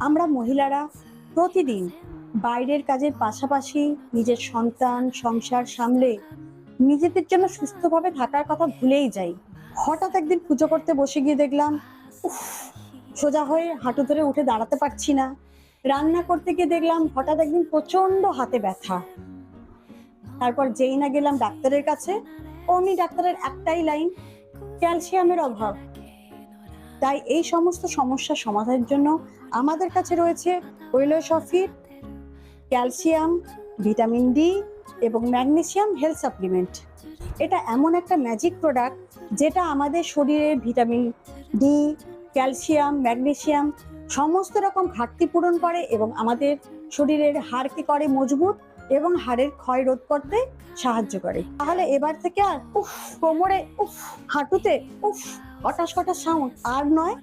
আমরা মহিলারা প্রতিদিন বাইরের কাজের পাশাপাশি নিজের সন্তান সংসার সামলে নিজেদের জন্য সুস্থভাবে থাকার কথা ভুলেই যাই। হঠাৎ একদিন পুজো করতে বসে গিয়ে দেখলাম, উফ, সোজা হয়ে হাঁটু ধরে উঠে দাঁড়াতে পারছি না। রান্না করতে গিয়ে দেখলাম হঠাৎ একদিন প্রচন্ড হাতে ব্যথা। তারপর যেই না গেলাম ডাক্তারের কাছে, অমনি ডাক্তারের একটাই লাইন, ক্যালসিয়ামের অভাব। তাই এই সমস্ত সমস্যার সমাধানের জন্য আমাদের কাছে রয়েছে কৈলাসফিট ক্যালসিয়াম, ভিটামিন ডি এবং ম্যাগনেসিয়াম হেলথ সাপ্লিমেন্ট। এটা এমন একটা ম্যাজিক প্রোডাক্ট যেটা আমাদের শরীরে ভিটামিন ডি, ক্যালসিয়াম, ম্যাগনেসিয়াম সমস্ত রকম ঘাটতি পূরণ করে এবং আমাদের শরীরের হাড়কে করে মজবুত এবং হাড়ের ক্ষয় রোধ করতে সাহায্য করে। তাহলে এবার থেকে আর উফ কোমরে, উফ হাঁটুতে, উফ হঠাৎ হঠাৎ সাউন্ড আর নয়।